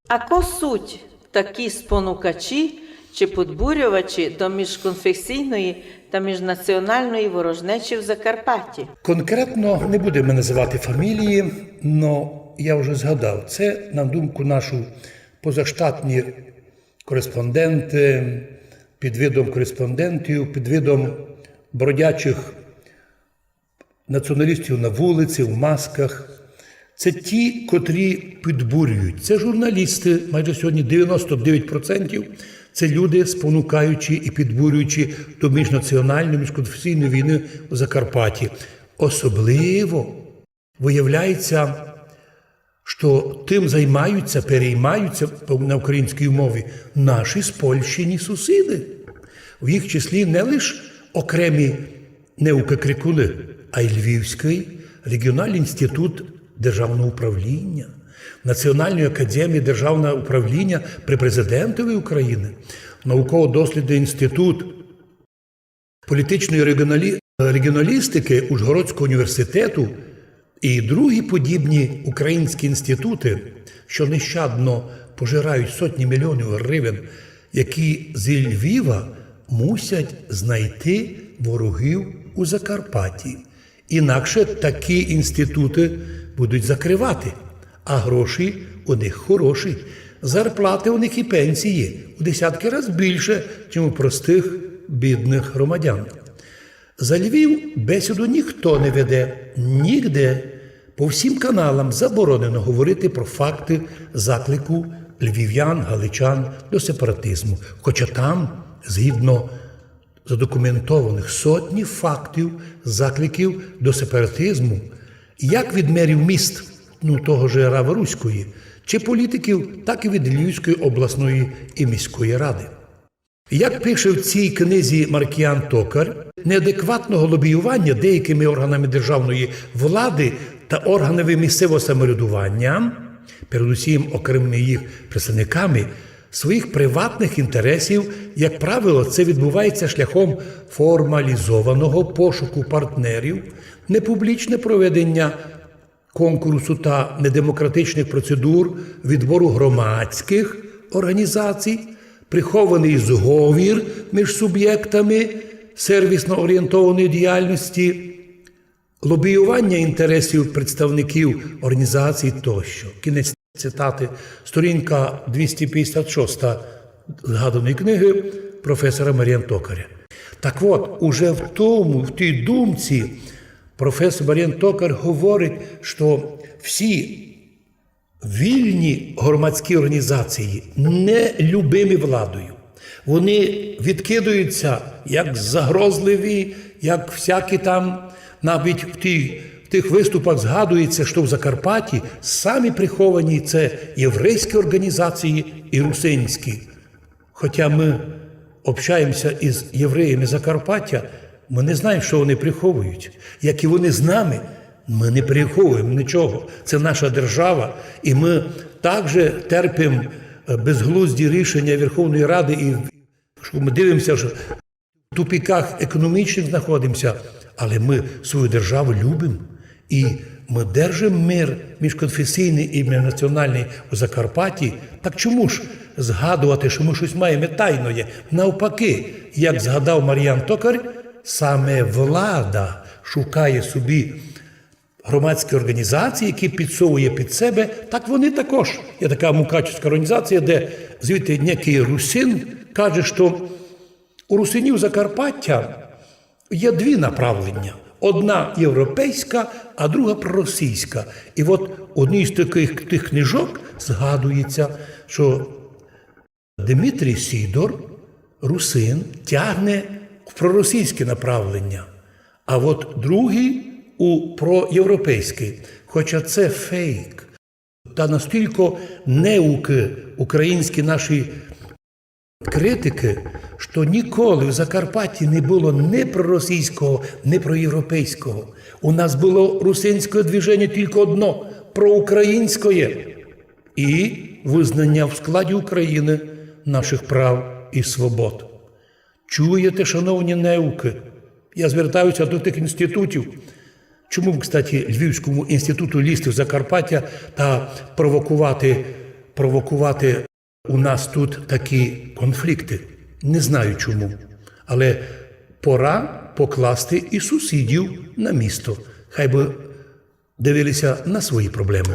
Ако суть такі спонукачі чи підбурювачі до міжконфесійної та міжнаціональної ворожнечі в Закарпатті? Конкретно не будемо називати фамілії, але я вже згадав, це, на думку нашу, позаштатні кореспонденти, під видом кореспондентів, під видом бродячих націоналістів на вулиці, в масках. Це ті, котрі підбурюють. Це журналісти, майже сьогодні 99%. Це люди, спонукаючи і підбурюючи до міжнаціональної, міжконфесійної війни у Закарпатті. Особливо виявляється, що тим займаються, переймаються на українській мові наші спольщені сусіди. В їх числі не лише окремі неукрикули, а й Львівський регіональний інститут державного управління, Національної академії державного управління при президентові України, науково-дослідний інститут політичної регіоналістики Ужгородського університету і другі подібні українські інститути, що нещадно пожирають сотні мільйонів гривень, які зі Львова мусять знайти ворогів у Закарпатті. Інакше такі інститути будуть закривати, а гроші у них хороші. Зарплати у них і пенсії у десятки разів більше, ніж у простих бідних громадян. За Львів бесіду ніхто не веде, нігде. По всім каналам заборонено говорити про факти заклику львів'ян, галичан до сепаратизму. Хоча там, згідно задокументованих сотні фактів закликів до сепаратизму, як від мерів міст, того ж Раворуської, чи політиків, так і від Львівської обласної і міської ради. Як пише в цій книзі Маркіян Токар, неадекватного лобіювання деякими органами державної влади та органами місцевого самоврядування, передусім окремими їх представниками, своїх приватних інтересів, як правило, це відбувається шляхом формалізованого пошуку партнерів, непублічне проведення конкурсу та недемократичних процедур відбору громадських організацій, прихований зговір між суб'єктами сервісно-орієнтованої діяльності, лобіювання інтересів представників організацій тощо. Кінець цитати, сторінка 256 згаданої книги професора Мар'ян Токаря. Так от, уже в тій думці професор Мар'ян Токар говорить, що всі вільні громадські організації не любимі владою. Вони відкидаються як загрозливі, як всякі там, навіть в тих виступах згадується, що в Закарпатті самі приховані це єврейські організації і русинські. Хоча ми общаємося із євреями Закарпаття, ми не знаємо, що вони приховують. Як і вони з нами, ми не приховуємо нічого. Це наша держава, і ми також терпимо безглузді рішення Верховної Ради, і що ми дивимося, що в тупіках економічних знаходимося, але ми свою державу любимо. І ми держимо мир міжконфесійний і міжнаціональний у Закарпатті. Так чому ж згадувати, що ми щось маємо тайне? Навпаки, як згадав Мар'ян Токар, саме влада шукає собі громадські організації, які підсовує під себе, так вони також. Є така мукачівська організація, де звідти некий русин каже, що у русинів Закарпаття є дві направлення. Одна європейська, а друга проросійська. І от одній з тих книжок згадується, що Дмитрій Сідор, русин, тягне в проросійське направлення, а от другий у проєвропейський. Хоча це фейк. Та настільки неуки українські наші критики, що ніколи в Закарпатті не було ні проросійського, ні проєвропейського. У нас було русинське движення тільки одно – проукраїнське. І визнання в складі України наших прав і свобод. Чуєте, шановні неуки? Я звертаюся до тих інститутів. Чому, кстати, Львівському інституту лізти в Закарпаття та провокувати провокувати у нас тут такі конфлікти. Не знаю чому. Але пора покласти і сусідів на місто. Хай би дивилися на свої проблеми.